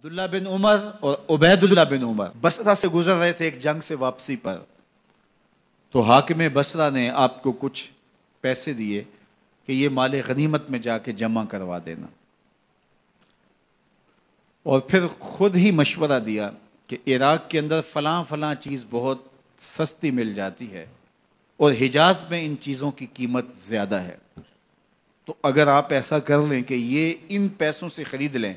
عبداللہ بن عمر اور عبیداللہ بن عمر بصرہ سے گزر رہے تھے ایک جنگ سے واپسی پر، تو حاکم بصرہ نے آپ کو کچھ پیسے دیے کہ یہ مال غنیمت میں جا کے جمع کروا دینا، اور پھر خود ہی مشورہ دیا کہ عراق کے اندر فلاں فلاں چیز بہت سستی مل جاتی ہے اور حجاز میں ان چیزوں کی قیمت زیادہ ہے، تو اگر آپ ایسا کر لیں کہ یہ ان پیسوں سے خرید لیں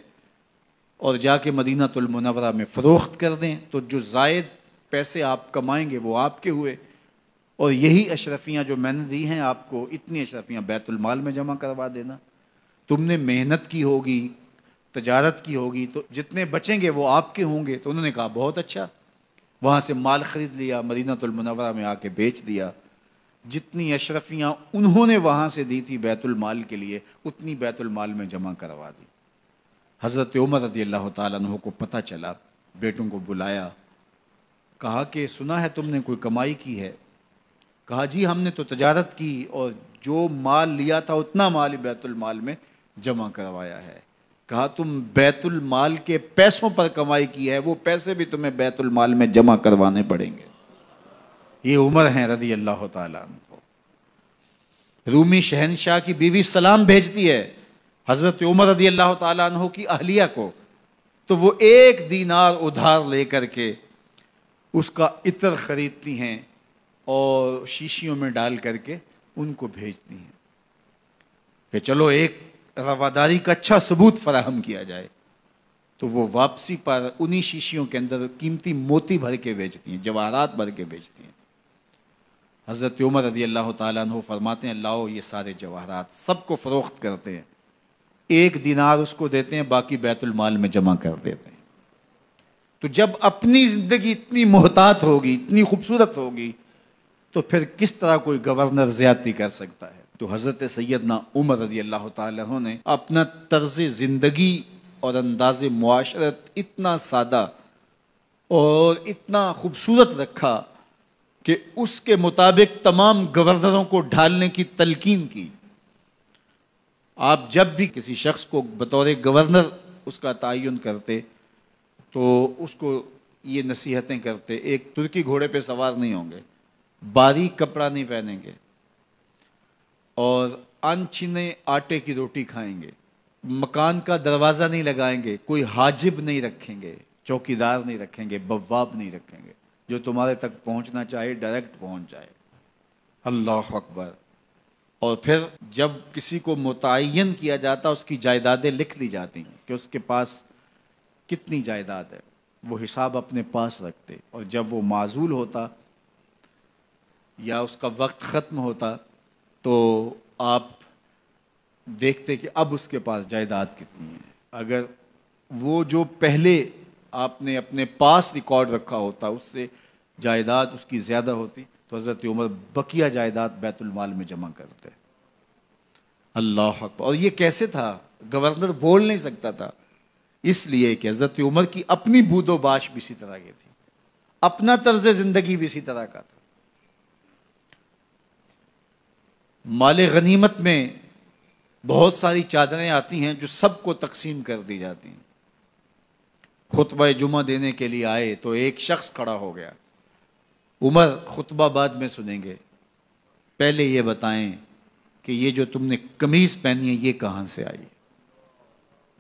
اور جا کے مدینہ المنورہ میں فروخت کر دیں تو جو زائد پیسے آپ کمائیں گے وہ آپ کے ہوئے، اور یہی اشرفیاں جو میں نے دی ہیں آپ کو، اتنی اشرفیاں بیت المال میں جمع کروا دینا۔ تم نے محنت کی ہوگی، تجارت کی ہوگی، تو جتنے بچیں گے وہ آپ کے ہوں گے۔ تو انہوں نے کہا بہت اچھا، وہاں سے مال خرید لیا، مدینہ المنورہ میں آ کے بیچ دیا۔ جتنی اشرفیاں انہوں نے وہاں سے دی تھی بیت المال کے لیے، اتنی بیت المال میں جمع کروا دی۔ حضرت عمر رضی اللہ تعالیٰ عنہ کو پتہ چلا، بیٹوں کو بلایا، کہا کہ سنا ہے تم نے کوئی کمائی کی ہے؟ کہا جی ہم نے تو تجارت کی اور جو مال لیا تھا اتنا مال بیت المال میں جمع کروایا ہے۔ کہا تم بیت المال کے پیسوں پر کمائی کی ہے، وہ پیسے بھی تمہیں بیت المال میں جمع کروانے پڑیں گے۔ یہ عمر ہیں رضی اللہ تعالیٰ عنہ۔ رومی شہنشاہ کی بیوی سلام بھیجتی ہے حضرت عمر رضی اللہ تعالیٰ عنہ کی اہلیہ کو، تو وہ 1 دینار ادھار لے کر کے اس کا عطر خریدتی ہیں اور شیشیوں میں ڈال کر کے ان کو بھیجتی ہیں کہ چلو ایک رواداری کا اچھا ثبوت فراہم کیا جائے۔ تو وہ واپسی پر انہی شیشیوں کے اندر قیمتی موتی بھر کے بیچتی ہیں، جواہرات بھر کے بیچتی ہیں۔ حضرت عمر رضی اللہ تعالیٰ عنہ فرماتے ہیں لاؤ یہ سارے جواہرات، سب کو فروخت کرتے ہیں، 1 دینار اس کو دیتے ہیں، باقی بیت المال میں جمع کر دیتے ہیں۔ تو جب اپنی زندگی اتنی محتاط ہوگی، اتنی خوبصورت ہوگی، تو پھر کس طرح کوئی گورنر زیادتی کر سکتا ہے؟ تو حضرت سیدنا عمر رضی اللہ تعالیٰ عنہ نے اپنا طرز زندگی اور انداز معاشرت اتنا سادہ اور اتنا خوبصورت رکھا کہ اس کے مطابق تمام گورنروں کو ڈھالنے کی تلقین کی۔ آپ جب بھی کسی شخص کو بطور گورنر اس کا تعین کرتے تو اس کو یہ نصیحتیں کرتے، ایک ترکی گھوڑے پہ سوار نہیں ہوں گے، باریک کپڑا نہیں پہنیں گے، اور انچھنے آٹے کی روٹی کھائیں گے، مکان کا دروازہ نہیں لگائیں گے، کوئی حاجب نہیں رکھیں گے، چوکیدار نہیں رکھیں گے، بواب نہیں رکھیں گے، جو تمہارے تک پہنچنا چاہے ڈائریکٹ پہنچ جائے۔ اللہ اکبر۔ اور پھر جب کسی کو متعین کیا جاتا اس کی جائیدادیں لکھ لی جاتی ہیں کہ اس کے پاس کتنی جائیداد ہے، وہ حساب اپنے پاس رکھتے، اور جب وہ معزول ہوتا یا اس کا وقت ختم ہوتا تو آپ دیکھتے کہ اب اس کے پاس جائیداد کتنی ہے۔ اگر وہ جو پہلے آپ نے اپنے پاس ریکارڈ رکھا ہوتا اس سے جائیداد اس کی زیادہ ہوتی تو حضرت عمر بقیہ جائیداد بیت المال میں جمع کرتے۔ اللہ اکبر۔ اور یہ کیسے تھا؟ گورنر بول نہیں سکتا تھا، اس لیے کہ حضرت عمر کی اپنی بود و باش بھی اسی طرح کی تھی، اپنا طرز زندگی بھی اسی طرح کا تھا۔ مال غنیمت میں بہت ساری چادریں آتی ہیں جو سب کو تقسیم کر دی جاتی ہیں۔ خطبہ جمعہ دینے کے لیے آئے تو ایک شخص کھڑا ہو گیا، عمر خطبہ بعد میں سنیں گے، پہلے یہ بتائیں کہ یہ جو تم نے قمیض پہنی ہے یہ کہاں سے آئی؟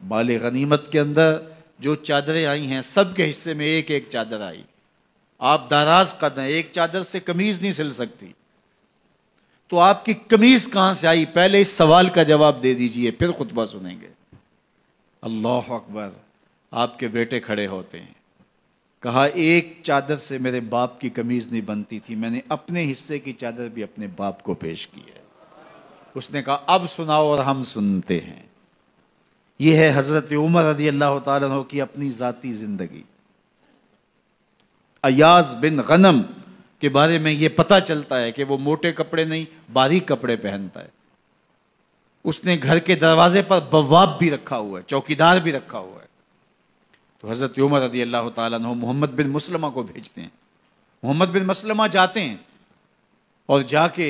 مال غنیمت کے اندر جو چادریں آئی ہیں سب کے حصے میں ایک ایک چادر آئی، آپ دراز قد ہیں، ایک چادر سے قمیض نہیں سل سکتی، تو آپ کی قمیض کہاں سے آئی؟ پہلے اس سوال کا جواب دے دیجئے، پھر خطبہ سنیں گے۔ اللہ اکبر۔ آپ کے بیٹے کھڑے ہوتے ہیں، کہا ایک چادر سے میرے باپ کی قمیض نہیں بنتی تھی، میں نے اپنے حصے کی چادر بھی اپنے باپ کو پیش کی ہے۔ اس نے کہا اب سناؤ، اور ہم سنتے ہیں۔ یہ ہے حضرت عمر رضی اللہ تعالیٰ عنہ کی اپنی ذاتی زندگی۔ ایاز بن غنم کے بارے میں یہ پتہ چلتا ہے کہ وہ موٹے کپڑے نہیں باریک کپڑے پہنتا ہے۔ اس نے گھر کے دروازے پر بواب بھی رکھا ہوا ہے، چوکیدار بھی رکھا ہوا ہے۔ تو حضرت عمر رضی اللہ تعالیٰ عنہ محمد بن مسلمہ کو بھیجتے ہیں، محمد بن مسلمہ جاتے ہیں اور جا کے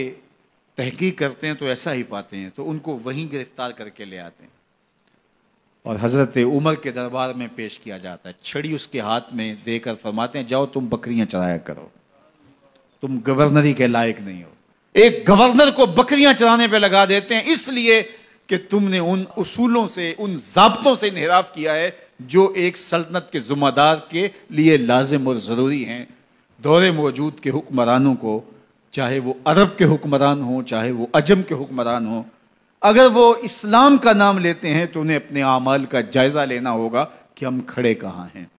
تحقیق کرتے ہیں تو ایسا ہی پاتے ہیں، تو ان کو وہیں گرفتار کر کے لے آتے ہیں۔ اور حضرت عمر کے دربار میں پیش کیا جاتا ہے، چھڑی اس کے ہاتھ میں دے کر فرماتے ہیں جاؤ تم بکریاں چرایا کرو، تم گورنری کے لائق نہیں ہو۔ ایک گورنر کو بکریاں چرانے پہ لگا دیتے ہیں اس لیے کہ تم نے ان اصولوں سے، ان ضابطوں سے انحراف کیا ہے جو ایک سلطنت کے ذمہ دار کے لیے لازم اور ضروری ہیں۔ دور موجود کے حکمرانوں کو، چاہے وہ عرب کے حکمران ہوں چاہے وہ عجم کے حکمران ہوں، اگر وہ اسلام کا نام لیتے ہیں تو انہیں اپنے اعمال کا جائزہ لینا ہوگا کہ ہم کھڑے کہاں ہیں۔